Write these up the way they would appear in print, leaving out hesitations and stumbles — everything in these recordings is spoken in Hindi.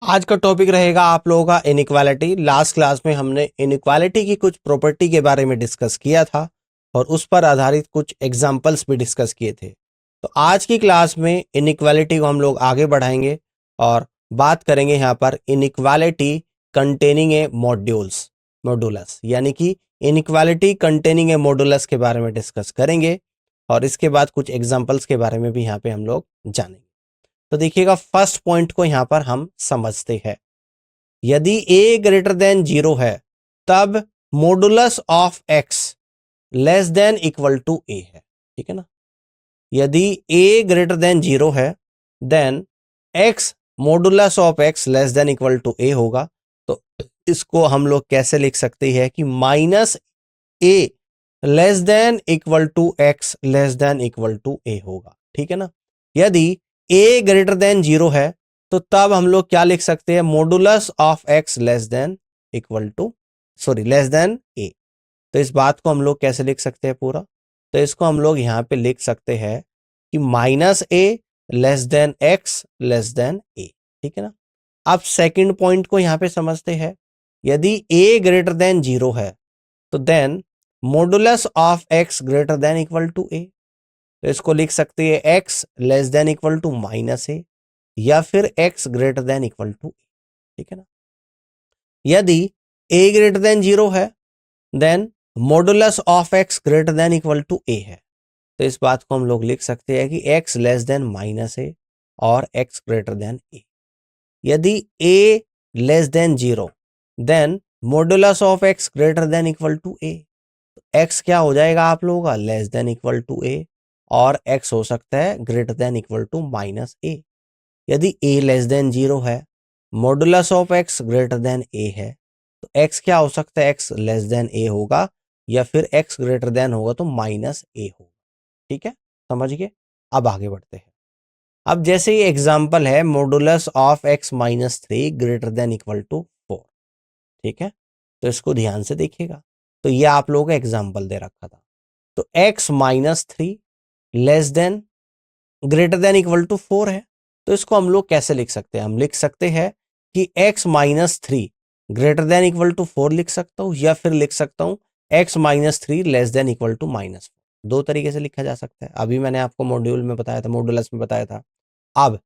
आज का टॉपिक रहेगा आप लोगों का इनइक्वालिटी। लास्ट क्लास में हमने इनइक्वालिटी की कुछ प्रॉपर्टी के बारे में डिस्कस किया था और उस पर आधारित कुछ एग्जाम्पल्स भी डिस्कस किए थे। तो आज की क्लास में इनइक्वालिटी को हम लोग आगे बढ़ाएंगे और बात करेंगे यहाँ पर इनइक्वालिटी कंटेनिंग ए मॉड्यूलस, यानी कि इनइक्वालिटी कंटेनिंग ए मॉड्यूलस के बारे में डिस्कस करेंगे और इसके बाद कुछ एग्जाम्पल्स के बारे में भी यहाँ पे हम लोग जानेंगे। तो देखिएगा, फर्स्ट पॉइंट को यहां पर हम समझते हैं। यदि a ग्रेटर देन 0 है तब modulus of x less than equal to a है। ठीक है ना। यदि a ग्रेटर देन 0 है then x modulus of x less than equal to a होगा। तो इसको हम लोग कैसे लिख सकते हैं कि minus a less than equal to x less than equal to a होगा। ठीक है ना। यदि a ग्रेटर देन 0 है तो तब हम लोग क्या लिख सकते हैं, modulus of x less than less than a। तो इस बात को हम लोग कैसे लिख सकते हैं पूरा, तो इसको हम लोग यहां पे लिख सकते हैं कि minus a less than x less then a। ठीक है ना। अब सेकंड पॉइंट को यहां पे समझते हैं। यदि a ग्रेटर देन 0 है तो then modulus of x greater than equal to a। तो इसको लिख सकते हैं x less than equal to minus a या फिर x greater than equal to a. ठीक है ना। यदि a ग्रेटर देन 0 है then modulus of x greater than equal to a है। तो इस बात को हम लोग लिख सकते हैं कि x less than minus a और x ग्रेटर देन a। यदि a less than 0 then modulus of x greater than equal to a। x क्या हो जाएगा आप लोगों का, less than equal to a और x हो सकता है greater than equal to minus a. यदि a लेस देन 0 है, modulus of x greater than a है, तो x क्या हो सकता है, x लेस देन a होगा या फिर x ग्रेटर देन होगा तो माइनस a होगा। ठीक है, समझ गए। अब आगे बढ़ते हैं। अब जैसे ये एग्जांपल है modulus of x minus 3 greater than equal to 4। ठीक है, तो इसको ध्यान से देखिएगा। तो ये आप लोगों का एग्जांपल दे रखा था। तो x minus 3 less than greater than equal to 4 है। तो इसको हम लोग कैसे लिख सकते हैं, हम लिख सकते हैं कि x minus 3 greater than equal to 4 लिख सकता हूं या फिर लिख सकता हूं x minus 3 less than equal to minus 4। दो तरीके से लिखा जा सकता है। अभी मैंने आपको मॉड्यूल में बताया था, मॉडुलस में बताया था। अब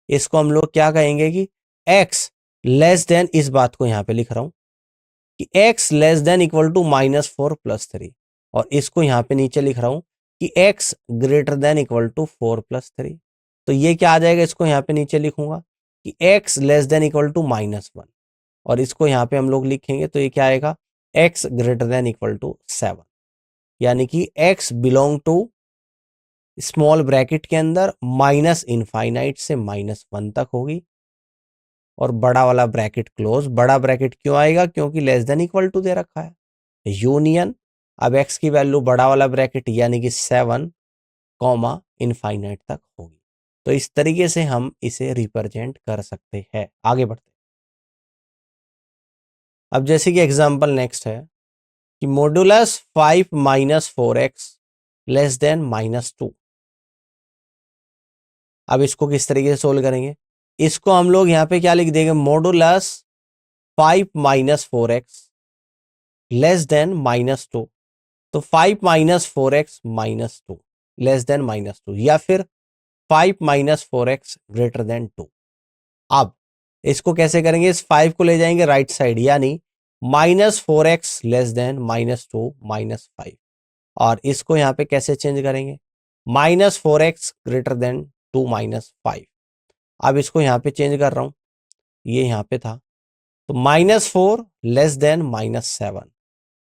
इसको हम लोग क्या कहेंगे कि x लेस देन, इस बात को यहां पे लिख रहा हूं कि x less than equal to minus 4 plus 3, और इसको यहां पे नीचे लिख रहा हूं कि x greater than equal to 4 plus 3। तो ये क्या आ जाएगा, इसको यहाँ पे नीचे लिखूंगा कि x less than equal to minus 1, और इसको यहाँ पे हम लोग लिखेंगे तो ये क्या आएगा, x greater than equal to 7। यानी कि x belong to small bracket के अंदर माइनस इनफाइनाइट से माइनस 1 तक होगी, और बड़ा वाला ब्रैकेट क्लोज। बड़ा ब्रैकेट क्यों आएगा, क्योंकि लेस देन इक्वल टू दे रखा है। यूनियन, अब x की वैल्यू बड़ा वाला ब्रैकेट यानी कि 7 कॉमा इनफाइनाइट तक होगी। तो इस तरीके से हम इसे रिप्रेजेंट कर सकते हैं। आगे बढ़ते हैं। अब जैसे कि एग्जांपल नेक्स्ट है कि modulus 5 minus 4x less than minus 2। अब इसको किस तरीके से सोल्व करेंगे, इसको हम लोग यहाँ पे क्या लिख देंगे, modulus 5 minus 4x less than minus 2। तो 5 minus 4x minus 2 less than minus 2, या फिर 5 माइनस 4x ग्रेटर देन 2। अब इसको कैसे करेंगे, इस 5 को ले जाएंगे राइट साइड, यानी minus 4x less than minus 2 minus 5, और इसको यहाँ पे कैसे चेंज करेंगे, minus 4x greater than 2 minus 5। अब इसको यहाँ पे चेंज कर रहा हूँ, ये यहाँ पे था, तो माइनस 4 लेस देन माइनस 7,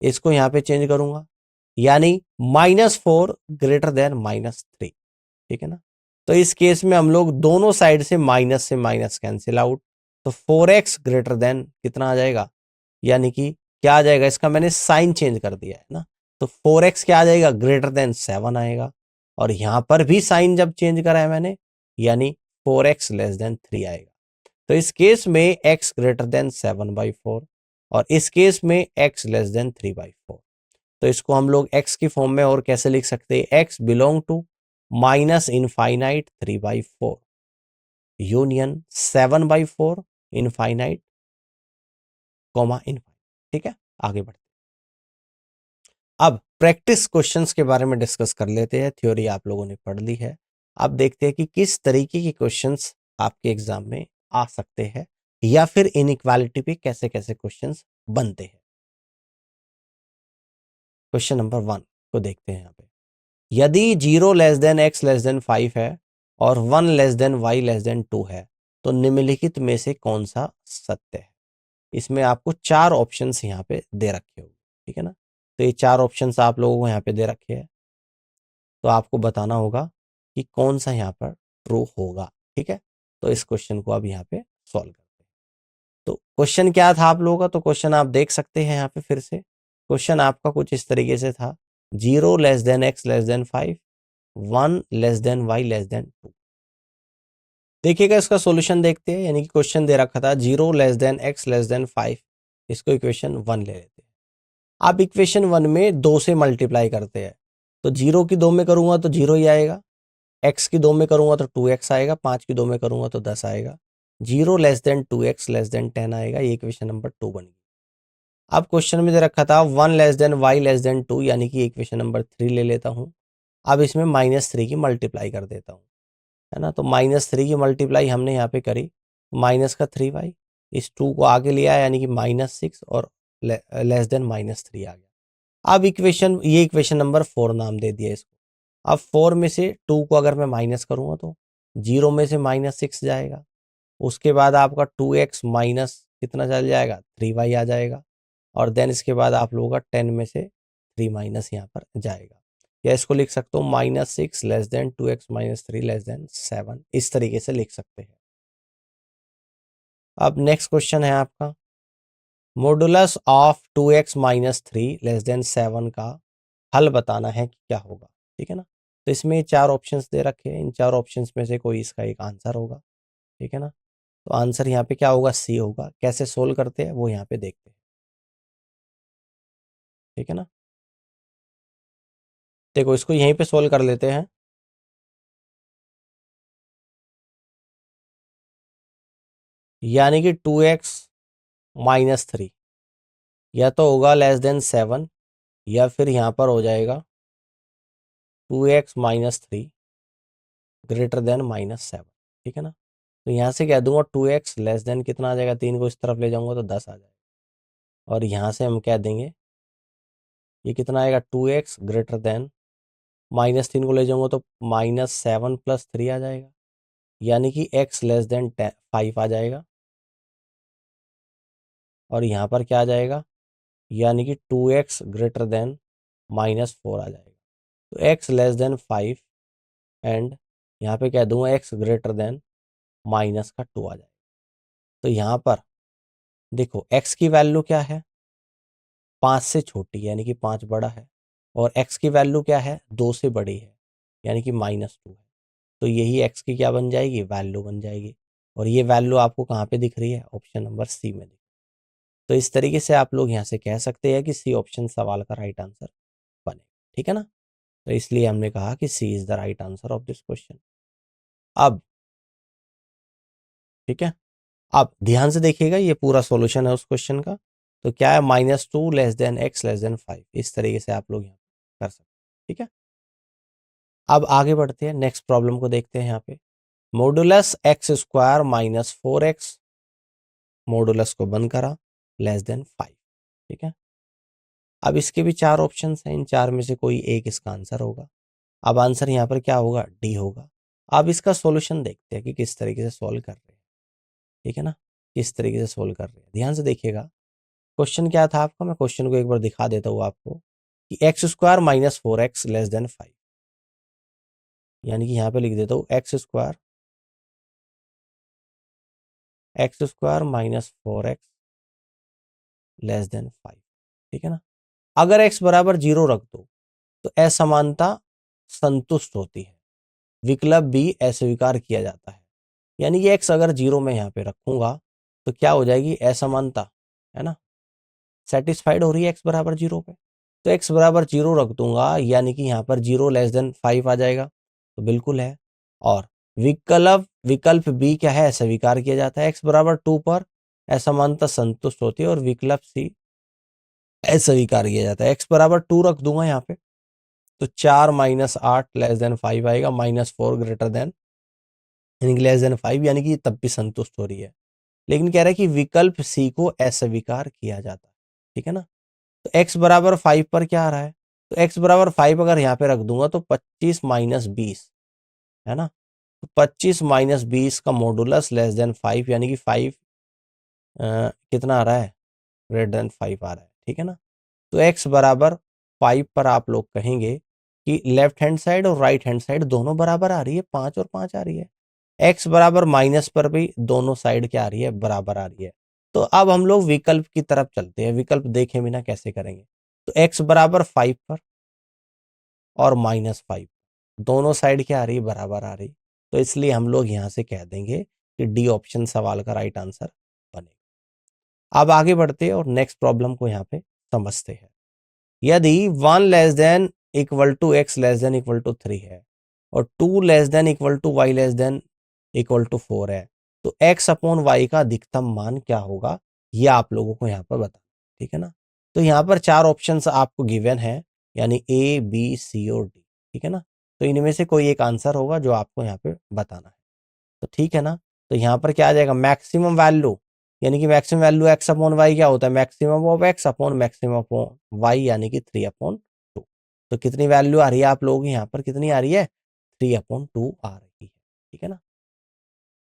इसको यहाँ पे चेंज करूंगा, यानी माइनस 4 ग्रेटर देन माइनस 3। ठीक है ना। तो इस केस में हम लोग दोनों साइड से माइनस कैंसिल आउट, तो 4x ग्रेटर देन कितना आ जाएगा, यानी कि क्या आ जाएगा, इसका मैंने साइन चेंज कर दिया है ना, तो 4x क्या आ जाएगा, ग्रेटर देन 7 आएगा, और यहां पर भी साइन जब चेंज करा है मैंने, यानी 4x लेस देन 3 आएगा। तो इस केस में x ग्रेटर देन 7/4 और इस केस में x लेस देन 3/4। तो इसको हम लोग x की फॉर्म में और कैसे लिख सकते हैं, x belong to minus infinite 3/4 union 7/4 infinite, comma infinite. ठीक है, आगे बढ़ते अब प्रैक्टिस क्वेश्चंस के बारे में डिस्कस कर लेते हैं। थ्योरी आप लोगों ने पढ़ ली है, अब देखते हैं कि किस तरीके के क्वेश्चंस आपके एग्जाम में आ सकते हैं या फिर इनइक्वालिटी पे कैसे कैसे क्वेश्चंस बनते हैं। क्वेश्चन नंबर 1 को देखते हैं यहाँ पे। यदि 0 less than x less than 5 है और 1 less than y less than 2 है तो निम्नलिखित में से कौन सा सत्य है। इसमें आपको 4 ऑप्शंस यहाँ पे दे रखे होंगे, ठीक है ना। तो ये 4 ऑप्शंस आप लोगों को यहाँ पे दे रखे हैं, तो आपको बताना होगा कि कौन सा यहाँ पर ट्रू होगा। ठीक है, तो इस क्वेश्चन को अब यहाँ पे सॉल्व करते हैं। तो क्वेश्चन क्या था आप लोगों का, तो क्वेश्चन आप देख सकते हैं यहाँ पे फिर से। क्वेश्चन आपका कुछ इस तरीके से था, 0 less than x less than 5, 1 less than y less than 2। देखिएगा इसका सॉल्यूशन देखते हैं, यानी कि क्वेश्चन दे रखा था 0 less than x less than 5, इसको इक्वेशन 1 ले लेते हैं। आप इक्वेशन 1 में 2 से मल्टीप्लाई करते हैं, तो 0 की 2 में करूंगा तो 0 ही आएगा, एक्स की 2 में करूंगा तो 2x आएगा, 5 की 2 में करूंगा तो 10 आएगा, 0 less then 2x less then 10 आएगा। ये इक्वेशन नंबर 2 बन गई। अब क्वेश्चन में दे रखा था 1 less than y less than 2, यानी कि इक्वेशन नंबर 3 ले लेता हूँ। अब इसमें -3 की मल्टीप्लाई कर देता हूँ, है ना। तो -3 की मल्टीप्लाई हमने यहाँ पे करी, माइनस का 3y, इस 2 को आगे लिया यानी कि -6 और लेस देन -3 आ गया। अब इक्वेशन, ये इक्वेशन नंबर 4 नाम दे दिया इसको। अब 4 में से 2 को अगर मैं माइनस करूँगा तो 0 में से -6 जाएगा, उसके बाद आपका 2x माइनस कितना चल जाएगा, 3y आ जाएगा, और देन इसके बाद आप लोगों का 10 में से 3 माइनस यहाँ पर जाएगा। या इसको लिख सकते हो -6 less than 2x minus 3 less then 7, इस तरीके से लिख सकते हैं। अब नेक्स्ट क्वेश्चन है आपका, modulus of 2x minus 3 less then 7 का हल बताना है कि क्या होगा। ठीक है ना, तो इसमें 4 ऑप्शंस दे रखे हैं, इन 4 ऑप्शंस में से कोई इसका एक आंसर होगा। ठीक है ना, तो आंसर यहाँ पे क्या होगा, सी होगा। कैसे सोल्व करते हैं वो यहाँ पे देखते हैं। ठीक है ना, देखो इसको यहीं पे सोल्व कर लेते हैं। यानी कि 2x माइनस 3 या तो होगा लेस देन 7, या फिर यहाँ पर हो जाएगा 2x माइनस 3 ग्रेटर देन -7। ठीक है ना, तो यहाँ से कह दूंगा 2x लेस देन कितना आ जाएगा, 3 को इस तरफ ले जाऊंगा तो 10 आ जाएगा, और यहाँ से हम कह देंगे ये कितना आएगा, 2x ग्रेटर देन, -3 को ले जाऊंगा तो -7 + 3 आ जाएगा, यानी कि x लेस देन 5 आ जाएगा, और यहाँ पर क्या आ जाएगा, यानी कि 2x ग्रेटर देन -4 आ जाएगा। तो x लेस देन 5 एंड यहाँ पे कह दूंगा x ग्रेटर देन -2 आ जाएगा। तो यहाँ पर देखो x की वैल्यू क्या है, 5 से छोटी है यानी कि 5 बड़ा है, और x की वैल्यू क्या है, 2 से बड़ी है यानी कि -2 है। तो यही x की क्या बन जाएगी, वैल्यू बन जाएगी, और ये वैल्यू आपको कहाँ पे दिख रही है, ऑप्शन नंबर सी में दिख। तो इस तरीके से आप लोग यहाँ से कह सकते हैं कि सी ऑप्शन सवाल का राइट आंसर बने। ठीक है ना, तो इसलिए हमने कहा कि C is the right answer of this question. अब ठीक है, अब ध्यान से देखिएगा, ये पूरा सॉल्यूशन है उस क्वेश्चन का। तो क्या है, -2 less than x less than 5, इस तरीके से आप लोग यहाँ कर सकते हैं। ठीक है, अब आगे बढ़ते हैं, नेक्स्ट प्रॉब्लम को देखते हैं। यहाँ पे modulus x² minus 4x, modulus को बंद करा, लेस देन 5। ठीक है, अब इसके भी 4 ऑप्शंस हैं, इन 4 में से कोई एक इसका आंसर होगा। अब आंसर यहाँ पर क्या होगा, डी होगा। अब इसका सॉल्यूशन देखते हैं कि किस तरीके से सॉल्व कर रहे हैं। ठीक है ना, किस तरीके से सोल्व कर रहे हैं, ध्यान से देखिएगा। क्वेश्चन क्या था आपका, मैं क्वेश्चन को एक बार दिखा देता हूँ आपको, कि x² minus 4x less than 5, यानी कि यहाँ पे लिख देता हूँ x² minus 4x less than 5। ठीक है ना, अगर x बराबर 0 रख दो तो असमानता संतुष्ट होती है, विकल्प बी अस्वीकार किया जाता है। यानी कि x अगर 0 में यहाँ पे रखूंगा तो क्या हो जाएगी, असमानता, है ना, सेटिस्फाइड हो रही है x बराबर 0 पे। तो x बराबर 0 रख दूंगा, यानी कि यहाँ पर 0 लेस देन 5 आ जाएगा, तो बिल्कुल है। और विकल्प बी क्या है, अस्वीकार किया जाता है। x बराबर 2 पर असमानता संतुष्ट होती है और विकल्प सी अस्वीकार किया जाता है। x बराबर 2 रख दूंगा यहाँ पे, तो 4 माइनस 8 लेस देन 5 आएगा, -4 ग्रेटर देन यानी कि लेस देन 5, यानी कि तब भी संतुष्ट हो रही है। लेकिन कह रहा है कि विकल्प सी को अस्वीकार किया जाता है, ठीक है ना। तो x बराबर 5 पर क्या आ रहा है, तो x बराबर 5 अगर यहाँ पे रख दूंगा तो 25 माइनस 20 है ना। तो 25 माइनस 20 का मॉडुलस लेस देन 5, यानी कि 5 कितना आ रहा है, ग्रेटर देन 5 आ रहा है, ठीक है ना। तो x बराबर 5 पर आप लोग कहेंगे कि लेफ्ट हैंड साइड और राइट हैंड साइड दोनों बराबर आ रही है, 5 और 5 आ रही है। x बराबर माइनस पर भी दोनों साइड क्या आ रही है, बराबर आ रही है। तो अब हम लोग विकल्प की तरफ चलते हैं, विकल्प देखे बिना कैसे करेंगे। तो x बराबर 5 पर और -5 दोनों साइड क्या आ रही है, बराबर आ रही। तो इसलिए हम लोग यहां से कह देंगे कि डी ऑप्शन सवाल का राइट आंसर बनेगा। अब आगे बढ़ते हैं और नेक्स्ट प्रॉब्लम को यहाँ पे समझते हैं। यदि 1 less than equal to x less than equal to 3 है और 2 less than equal to y less than equal to 4 है, तो x अपॉन y का अधिकतम मान क्या होगा, ये आप लोगों को यहाँ पर बताना, ठीक है ना। तो यहाँ पर 4 ऑप्शंस आपको गिवन है, यानी A, B, C और D, ठीक है ना। तो इनमें से कोई एक आंसर होगा जो आपको यहाँ पे बताना है, तो ठीक है ना। तो यहाँ पर क्या आ जाएगा, मैक्सिमम वैल्यू, यानी कि maximum value x upon y क्या होता है, maximum of x upon maximum upon y, यानी कि 3/2। तो कितनी वैल्यू आ रही है आप लोगों की यहाँ पर, कितनी आ रही है, 3/2 आ रही है, ठीक है ना।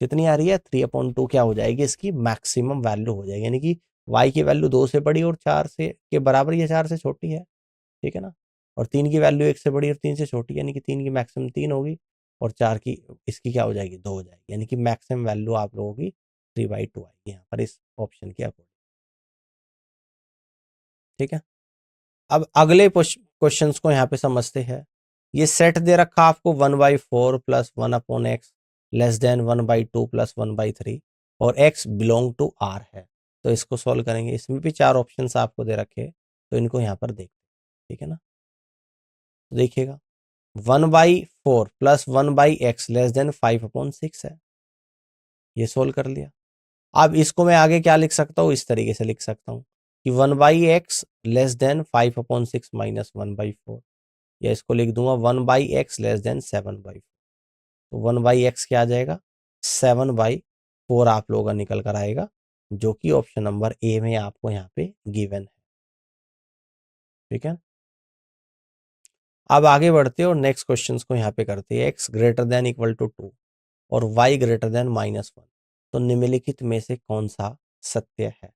कितनी आ रही है, 3/2 क्या हो जाएगी, इसकी मैक्सिमम वैल्यू हो जाएगी, यानी कि y की वैल्यू 2 से बड़ी और 4 से के बराबर या 4 से छोटी है, ठीक है ना। और 3 की वैल्यू 1 से बड़ी और 3 से छोटी, यानी कि 3 की मैक्सिमम 3 होगी और 4 की, इसकी क्या हो जाएगी, 2 हो जाएगी, यानी कि मैक्सिमम वैल्यू आप लोगों की 3/2 आएगी यहाँ पर इस ऑप्शन के अकॉर्डिंग, ठीक है। अब अगले क्वेश्चंस को यहाँ पे समझते हैं। ये सेट दे रखा आपको 1/4 plus 1/x less than 1/2 plus 1/3 और x बिलोंग टू r है। तो इसको सॉल्व करेंगे, इसमें भी 4 ऑप्शंस आपको दे रखे, तो इनको यहाँ पर देखते, ठीक है ना। तो देखिएगा 1/4 प्लस 1/x लेस देन 5/6 है, ये सोल्व कर लिया। अब इसको मैं आगे क्या लिख सकता हूँ, इस तरीके से लिख सकता हूँ कि 1/x लेस देन 5/6 माइनस 1/4, या इसको लिख दूंगा 1/x लेस देन 7/4। तो 1/x क्या आ जाएगा, 7/4 आप लोगों का निकल कर आएगा, जो कि ऑप्शन नंबर ए में आपको यहाँ पे गिवन है, ठीक है। अब आगे बढ़ते हैं और नेक्स्ट क्वेश्चन को यहाँ पे करते हैं। x greater than equal to 2 और y ग्रेटर देन -1, तो निम्नलिखित में से कौन सा सत्य है,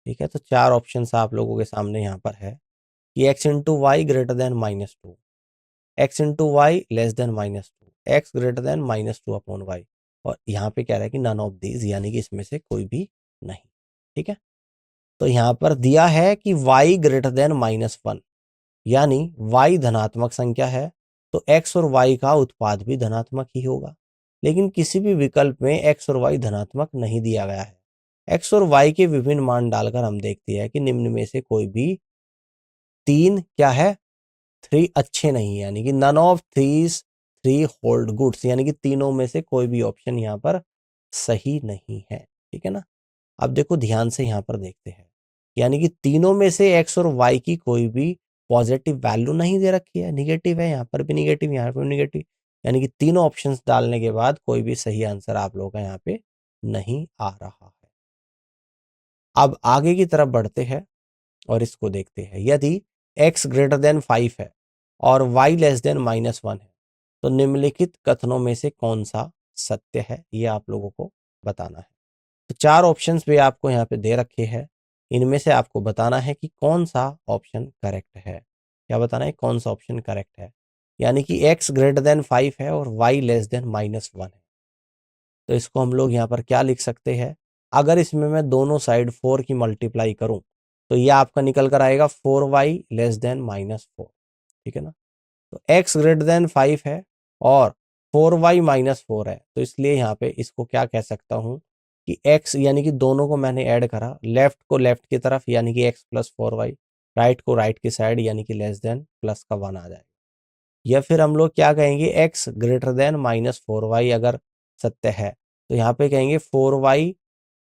ठीक है। तो 4 ऑप्शंस आप लोगों के सामने यहाँ पर है कि x into y greater than -2, x into y less than -2, x greater than -2/y, और यहाँ पे कह रहा है कि नन ऑफ दीज, यानी कि इसमें से कोई भी नहीं, ठीक है। तो यहाँ पर दिया है कि y ग्रेटर देन -1, यानी y धनात्मक संख्या है, तो x और y का उत्पाद भी धनात्मक ही होगा। लेकिन किसी भी विकल्प में x और y धनात्मक नहीं दिया गया है। x और y के विभिन्न मान डालकर हम देखते हैं कि निम्न में से कोई भी 3 क्या है, 3 अच्छे नहीं है, यानी कि none of these 3 hold goods, यानी कि तीनों में से कोई भी ऑप्शन यहाँ पर सही नहीं है, ठीक है ना। अब देखो ध्यान से यहाँ पर देखते हैं, यानी कि तीनों में से x और y की कोई भी पॉजिटिव वैल्यू नहीं दे रखी है, निगेटिव है, यहाँ पर भी निगेटिव, यहाँ पर भी निगेटिव, यानी कि तीनों ऑप्शंस डालने के बाद कोई भी सही आंसर आप लोगों का यहाँ पे नहीं आ रहा है। अब आगे की तरफ बढ़ते हैं और इसको देखते हैं। यदि x ग्रेटर देन 5 है और y लेस देन -1 है, तो निम्नलिखित कथनों में से कौन सा सत्य है, ये आप लोगों को बताना है। तो 4 ऑप्शंस भी आपको यहाँ पे दे रखे हैं, इनमें से आपको बताना है कि कौन सा ऑप्शन करेक्ट है। क्या बताना है, कौन सा ऑप्शन करेक्ट है, यानी कि x ग्रेटर देन 5 है और y लेस देन -1 है। तो इसको हम लोग यहाँ पर क्या लिख सकते हैं, अगर इसमें मैं दोनों साइड 4 की मल्टीप्लाई करूं तो ये आपका निकल कर आएगा 4y लेस देन -4, ठीक है ना। तो x ग्रेटर देन 5 है और 4y -4 है, तो इसलिए यहाँ पे इसको क्या कह सकता हूँ कि x, यानी कि दोनों को मैंने ऐड करा, लेफ्ट को लेफ्ट की तरफ यानी कि x प्लस 4y, राइट को राइट की साइड यानी कि लेस देन प्लस का 1 आ जाएगा, या फिर हम लोग क्या कहेंगे, x ग्रेटर देन -4y अगर सत्य है तो यहाँ पे कहेंगे 4y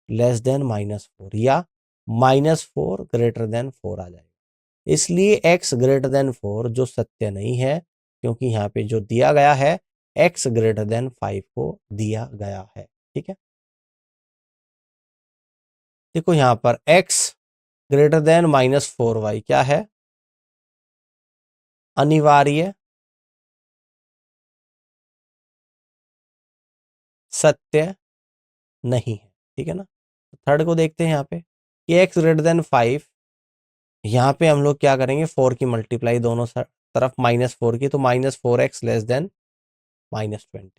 लेस देन -4 या -4 ग्रेटर देन 4 आ जाएगा। इसलिए x ग्रेटर देन 4 जो सत्य नहीं है, क्योंकि यहाँ पे जो दिया गया है x ग्रेटर देन 5 को दिया गया है। ठीक है, देखो यहाँ पर x ग्रेटर देन -4y क्या है, अनिवार्य, सत्य नहीं है। ठीक है ना, थर्ड को देखते हैं यहाँ पे कि x ग्रेटर देन 5, यहाँ पे हम लोग क्या करेंगे, 4 की मल्टीप्लाई दोनों तरफ -4 की, तो -4x लेस देन -20,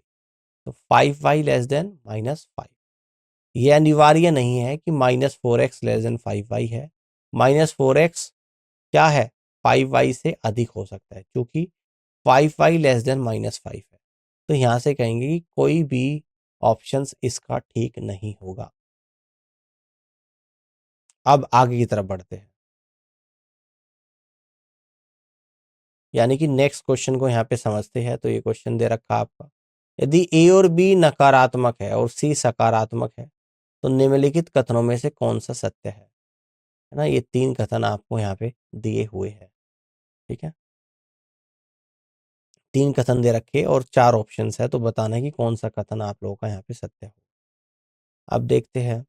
तो 5y लेस देन -5। ये अनिवार्य नहीं है कि -4x लेस देन 5y है, -4x क्या है, 5y से अधिक हो सकता है, क्योंकि 5y लेस देन -5 है। तो यहाँ से कहेंगे कि कोई भी ऑप्शंस इसका ठीक नहीं होगा। अब आगे की तरफ बढ़ते हैं, यानी कि नेक्स्ट क्वेश्चन को यहाँ पे समझते हैं। तो ये क्वेश्चन दे रखा आपका, यदि ए और बी नकारात्मक है और सी सकारात्मक है तो निम्नलिखित कथनों में से कौन सा सत्य है ना। ये 3 कथन आपको यहाँ पे दिए हुए हैं। ठीक है, 3 कथन दे रखे और 4 ऑप्शंस है, तो बताना है कि कौन सा कथन आप लोगों का यहाँ पे सत्य हो। अब देखते हैं,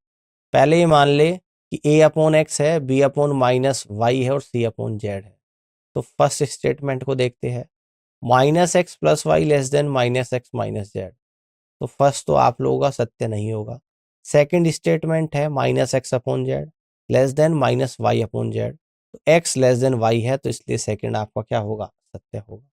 पहले ये मान ले कि a अपॉन एक्स है, b अपॉन -y है और c अपॉन z है। तो फर्स्ट स्टेटमेंट को देखते हैं, -x plus y less than -x minus z. तो फर्स्ट तो आप लोगों का सत्य नहीं होगा। सेकंड स्टेटमेंट है -x upon z less than -y upon z. तो x लेस देन y है, तो इसलिए सेकंड आपका क्या होगा, सत्य होगा।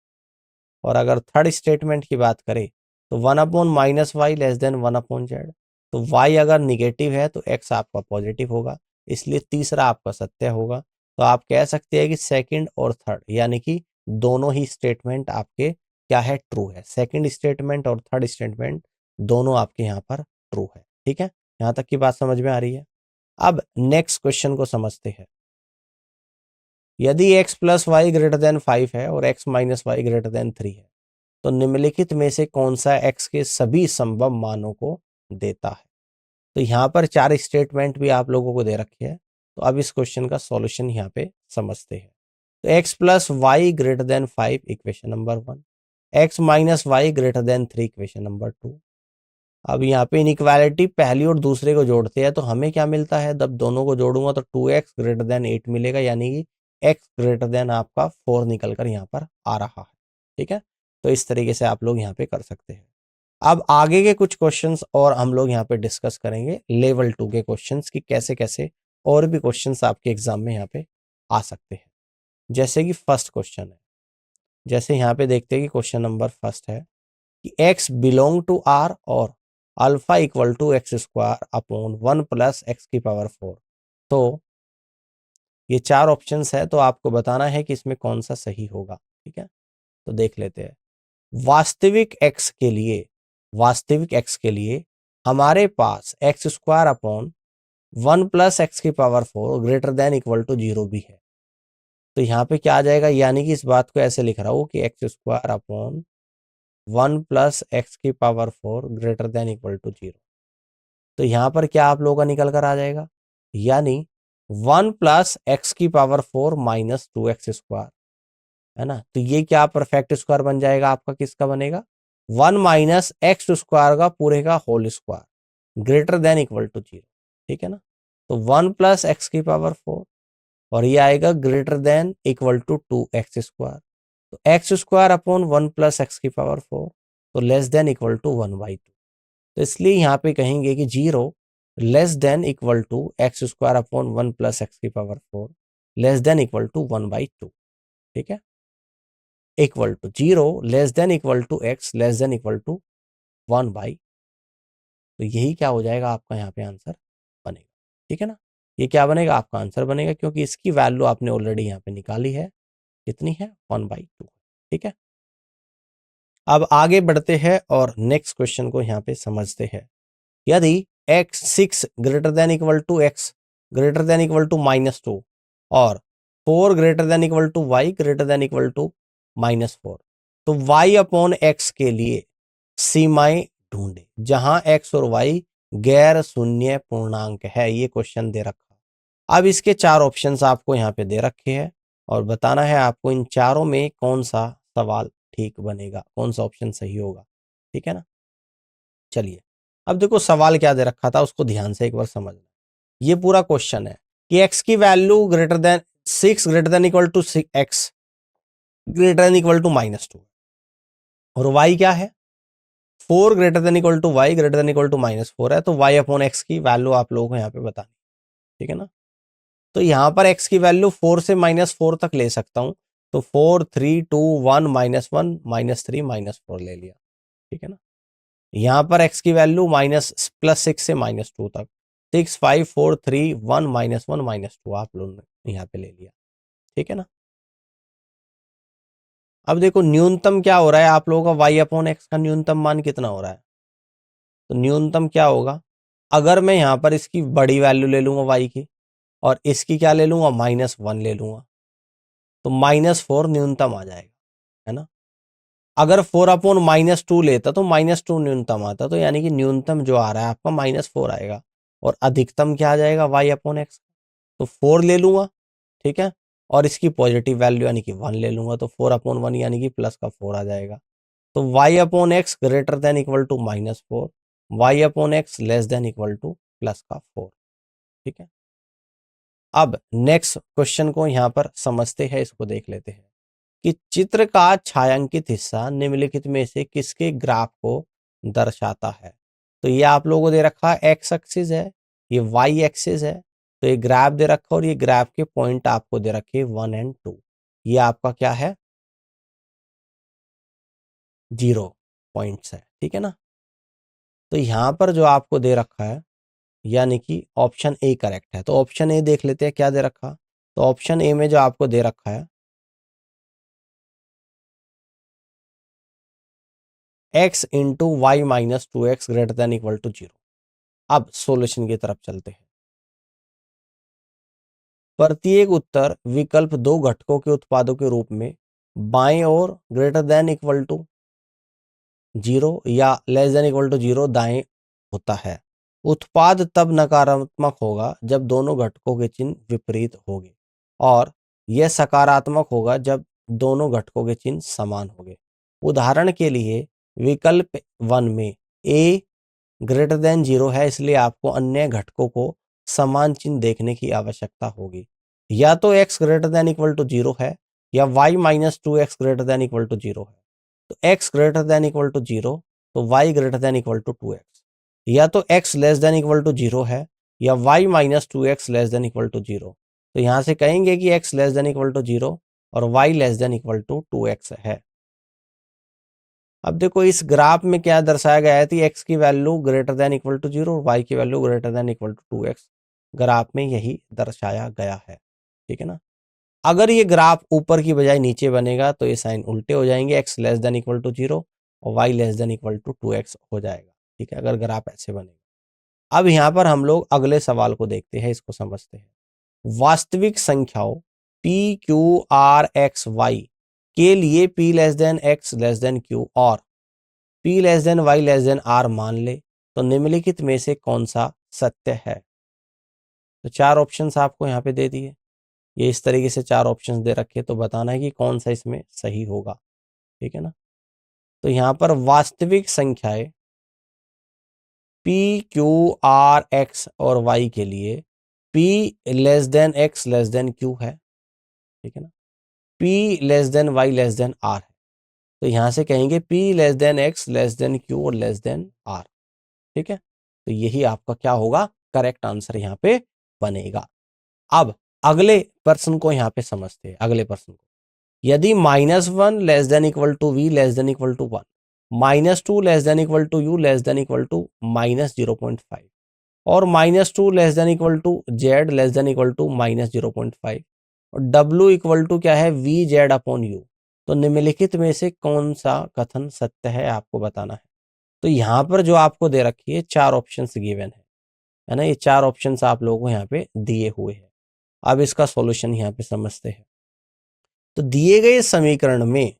और अगर थर्ड स्टेटमेंट की बात करें तो 1 upon -y less then 1 upon z. तो y अगर निगेटिव है तो x आपका पॉजिटिव होगा, इसलिए तीसरा आपका सत्य होगा। तो आप कह सकते हैं कि सेकंड और थर्ड यानी कि दोनों ही स्टेटमेंट आपके क्या है, ट्रू है। सेकंड स्टेटमेंट और थर्ड स्टेटमेंट दोनों आपके यहाँ पर ट्रू है। ठीक है, यहाँ तक की बात समझ में आ रही है। अब नेक्स्ट क्वेश्चन को समझते हैं, यदि x plus y greater than 5 है और x minus y greater than 3 है तो निम्नलिखित में से कौन सा x के सभी संभव मानों को देता है। तो यहाँ पर 4 स्टेटमेंट भी आप लोगों को दे रखे हैं। तो अब इस क्वेश्चन का सॉल्यूशन यहाँ पे समझते हैं। तो x plus y greater than 5 equation number 1, x minus y greater than 3 equation number 2। अब यहाँ पे इनइक्वालिटी पहली और दूसरे को जोड़ते हैं तो हमें क्या मिलता है, जब दोनों को जोड़ूंगा तो 2x ग्रेटर देन 8 मिलेगा, यानी कि x ग्रेटर देन आपका 4 निकल कर यहाँ पर आ रहा है। ठीक है, तो इस तरीके से आप लोग यहाँ पे कर सकते हैं। अब आगे के कुछ क्वेश्चंस और हम लोग यहाँ पे डिस्कस करेंगे लेवल 2 के क्वेश्चंस की कैसे कैसे और भी क्वेश्चंस आपके एग्जाम में यहाँ पे आ सकते हैं। जैसे कि फर्स्ट क्वेश्चन है, जैसे यहाँ पे देखते हैं कि क्वेश्चन नंबर फर्स्ट है कि x बिलोंग टू r और alpha equal to x square upon 1 plus x की पावर 4। तो ये 4 ऑप्शंस है, तो आपको बताना है कि इसमें कौन सा सही होगा। ठीक है, तो देख लेते हैं। वास्तविक x के लिए, वास्तविक x के लिए हमारे पास x square upon 1 plus x की power 4 greater than equal to 0 भी है। तो यहाँ पे क्या आ जाएगा, यानी कि इस बात को ऐसे लिख रहा हूँ कि x square upon 1 plus x की power 4 greater than equal to 0। तो यहाँ पर क्या आप लोगों का निकल कर आ जाएगा, यानी 1 प्लस एक्स की पावर 4 माइनस 2x स्क्वायर, है ना। तो ये क्या परफेक्ट स्क्वायर बन जाएगा आपका, किसका बनेगा, 1 माइनस एक्स स्क्वायर का पूरे का whole square greater than equal to 0। ठीक है ना, तो 1 प्लस एक्स की पावर 4 और ये आएगा greater than equal to 2x square. तो x square upon 1 plus x की पावर 4 तो लेस देन इक्वल टू 1/2। तो इसलिए यहाँ पे कहेंगे कि 0 less than equal to x square upon 1 plus x की power 4 less than equal to 1/2। ठीक है, equal to 0 less than equal to x less than equal to 1/2। तो यही क्या हो जाएगा आपका यहाँ पे आंसर बनेगा। ठीक है ना, ये क्या बनेगा आपका आंसर बनेगा, क्योंकि इसकी वैल्यू आपने ऑलरेडी यहाँ पे निकाली है, कितनी है, 1/2। ठीक है, अब आगे बढ़ते हैं और नेक्स्ट क्वेश्चन को यहाँ पे समझते हैं। यदि x 6 greater than equal to x greater than equal to -2 और 4 greater than equal to y greater than equal to -4 तो y अपॉन एक्स के लिए सीमाएं ढूंढे जहां x और y गैर शून्य पूर्णांक है। ये क्वेश्चन दे रखा। अब इसके चार ऑप्शंस आपको यहाँ पे दे रखे हैं और बताना है आपको इन चारों में कौन सा सवाल ठीक बनेगा, कौन सा ऑप्शन सही होगा। ठीक है ना। चलिए अब देखो सवाल क्या दे रखा था उसको ध्यान से एक बार समझना। ये पूरा क्वेश्चन है कि x की value greater than 6 greater than equal to x greater than equal to -2 और y क्या है 4 greater than equal to y greater than equal to -4 है। तो y अपॉन एक्स की वैल्यू आप लोगों को यहाँ पे बतानी। ठीक है ना। तो यहाँ पर x की वैल्यू 4 से -4 तक ले सकता हूँ। तो 4 3 2 1 -1 -3 -4 ले लिया। ठीक है ना। यहाँ पर x की वैल्यू +6 से -2 तक 6 5 4 3 1 -1 -2 आप लोगों ने यहाँ पे ले लिया। ठीक है ना। अब देखो न्यूनतम क्या हो रहा है आप लोगों का y अपॉन एक्स का न्यूनतम मान कितना हो रहा है। तो न्यूनतम क्या होगा अगर मैं यहाँ पर इसकी बड़ी वैल्यू ले लूंगा y की और इसकी क्या ले लूंगा -1 ले लूंगा तो -4 न्यूनतम आ जाएगा। है ना। अगर 4 अपॉन -2 लेता तो -2 न्यूनतम आता। तो यानी कि न्यूनतम जो आ रहा है आपका -4 आएगा और अधिकतम क्या आ जाएगा y अपॉन एक्स। तो 4 ले लूंगा। ठीक है। और इसकी पॉजिटिव वैल्यू यानी कि 1 ले लूंगा तो 4 अपॉन 1 यानी कि प्लस का 4 आ जाएगा। तो y upon x greater than equal to -4 y upon x less than equal to plus का 4। ठीक है। अब नेक्स्ट क्वेश्चन को यहां पर समझते हैं, इसको देख लेते हैं कि चित्र का छायांकित हिस्सा निम्नलिखित में से किसके ग्राफ को दर्शाता है। तो ये आप लोगों को दे रखा है एक्स एक्सिस है, ये वाई एक्सिस है। तो ये ग्राफ दे रखा और ये ग्राफ के पॉइंट आपको दे रखे 1 और 2। ये आपका क्या है 0 पॉइंट्स है। ठीक है ना। तो यहां पर जो आपको दे रखा है यानी कि ऑप्शन ए करेक्ट है। तो ऑप्शन ए देख लेते हैं क्या दे रखा। तो ऑप्शन ए में जो आपको दे रखा है x into y -2x greater than equal to 0। अब सॉल्यूशन की तरफ चलते हैं। प्रत्येक उत्तर विकल्प दो घटकों के उत्पादों के रूप में बाएं और ग्रेटर देन इक्वल टू 0 या लेस देन इक्वल टू 0 दाएं होता है। उत्पाद तब नकारात्मक होगा जब दोनों घटकों के चिन्ह विपरीत होंगे और यह सकारात्मक होगा जब दोनों घटकों के चिन्ह समान होंगे। उदाहरण के लिए विकल्प 1 में a ग्रेटर देन 0 है, इसलिए आपको अन्य घटकों को समान चिन्ह देखने की आवश्यकता होगी। या तो x greater than equal to 0 है या y -2x greater than equal to 0 है। तो x greater than equal to 0 तो y greater than equal to 2x। या तो x less than equal to 0 है या y -2x less than equal to 0। तो यहां से कहेंगे कि x less than equal to 0 और y less than equal to 2x है। अब देखो इस ग्राफ में क्या दर्शाया गया है कि x की value greater than equal to 0 और y की value greater than equal to 2x। Graph में यही दर्शाया गया है। ठीक है ना। अगर ये ग्राफ ऊपर की बजाय नीचे बनेगा तो ये साइन उल्टे हो जाएंगे, x less than equal to 0 और y less than equal to 2x हो जाएगा। ठीक है, अगर ग्राफ ऐसे बनेगा। अब यहाँ पर हम लोग अगले सवाल को देखते हैं, इसको समझते हैं। वास्तविक संख्याओं p q r x y के लिए p less than x less then q और p less than y less then r मान ले तो निम्नलिखित में से कौन सा सत्य है। तो चार ऑप्शंस आपको यहाँ पे दे दिए। ये इस तरीके से चार ऑप्शंस दे रखे तो बताना है कि कौन सा इसमें सही होगा। ठीक है ना। तो यहाँ पर वास्तविक संख्याएं p q r x और y के लिए p less than x less then q है। ठीक है ना। p less than y less then r है। तो यहां से कहेंगे p less than x less then q और लेस देन r। ठीक है। तो यही आपका क्या होगा करेक्ट आंसर यहाँ पे बनेगा। अब अगले प्रश्न को यहाँ पे समझते हैं। अगले प्रश्न को यदि -1 less than equal to v less than equal to 1 -2 less than equal to u less than equal to -0.5 और -2 less than equal to z less than equal to -0.5 और w इक्वल टू क्या है v z अपॉन u। तो निम्नलिखित में से कौन सा कथन सत्य है आपको बताना है। तो यहाँ पर जो आपको दे रखी है चार ऑप्शंस गिवन है ना। ये चार ऑप्शंस आप लोगों को यहाँ पे दिए हुए हैं। अब इसका सॉल्यूशन यहाँ पे समझते हैं। तो दिए गए समीकरण में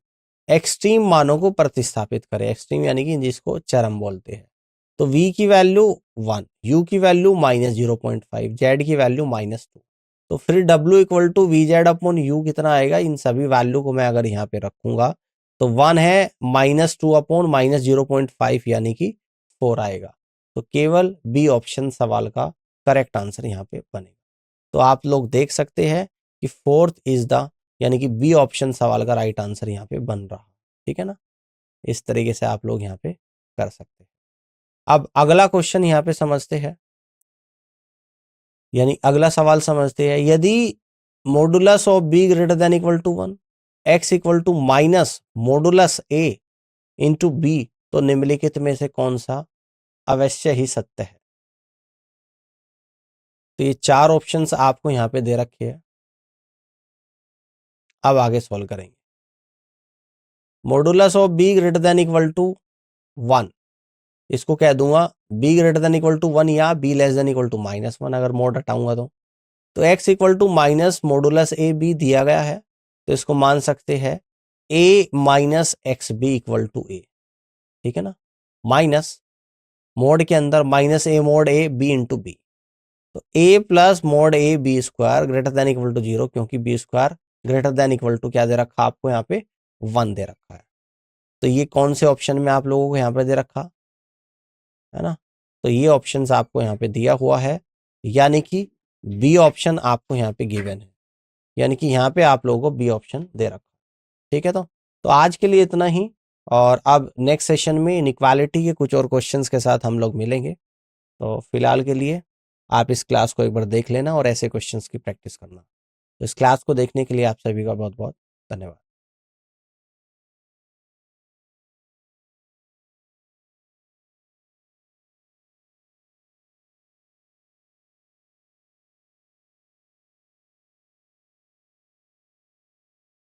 एक्सट्रीम मानों को प्रतिस्थापित करें, एक्सट्रीम यानी कि जिसको चरम बोलते हैं। तो v की वैल्यू 1, u की वैल्यू -0.5, z की वैल्यू -2। तो फिर w equal to v z upon u कितना आएगा, इन सभी वैल्यू को मैं अगर यहाँ पे रखूंगा तो 1 है -2 अपॉन -0.5 यानी कि 4 आएगा। तो केवल बी ऑप्शन सवाल का करेक्ट आंसर यहाँ पे बनेगा। तो आप लोग देख सकते हैं कि फोर्थ इज द यानी कि बी ऑप्शन सवाल का राइट आंसर यहाँ पे बन रहा। ठीक है ना, इस तरीके से आप लोग यहाँ पे कर सकते हैं। अब अगला क्वेश्चन यहाँ पे समझते हैं, यानी अगला सवाल समझते हैं। यदि modulus of b greater than equal to 1, x equal to minus modulus a into b, तो निम्नलिखित में से कौन सा अवश्य ही सत्य है। तो ये 4 ऑप्शंस आपको यहाँ पे दे रखे हैं। अब आगे सॉल्व करेंगे। Modulus of b greater than equal to 1, इसको कह दूंगा b greater than equal to 1 या b less than equal to -1 अगर मोड हटाऊंगा तो x equal to minus modulus a b दिया गया है, तो इसको मान सकते हैं a minus x b equal to a. ठीक है ना, माइनस मोड के अंदर minus a mod a b into b, तो ए plus mod a b square greater than equal to 0, क्योंकि b square greater than equal to क्या दे रखा आपको यहाँ पे 1 दे रखा है। तो ये कौन से ऑप्शन में आप लोगों को यहाँ पे दे रखा है ना, तो ये ऑप्शंस आपको यहाँ पे दिया हुआ है, यानी कि बी ऑप्शन आपको यहाँ पे गिवन है, यानी कि यहाँ पे आप लोगों को बी ऑप्शन दे रखा। ठीक है, तो आज के लिए इतना ही, और अब नेक्स्ट सेशन में इनइक्वालिटी के कुछ और क्वेश्चंस के साथ हम लोग मिलेंगे। तो फिलहाल के लिए आप इस क्लास को एक बार देख लेना और ऐसे क्वेश्चंस की प्रैक्टिस करना। तो इस क्लास को देखने के लिए आप सभी का बहुत बहुत धन्यवाद।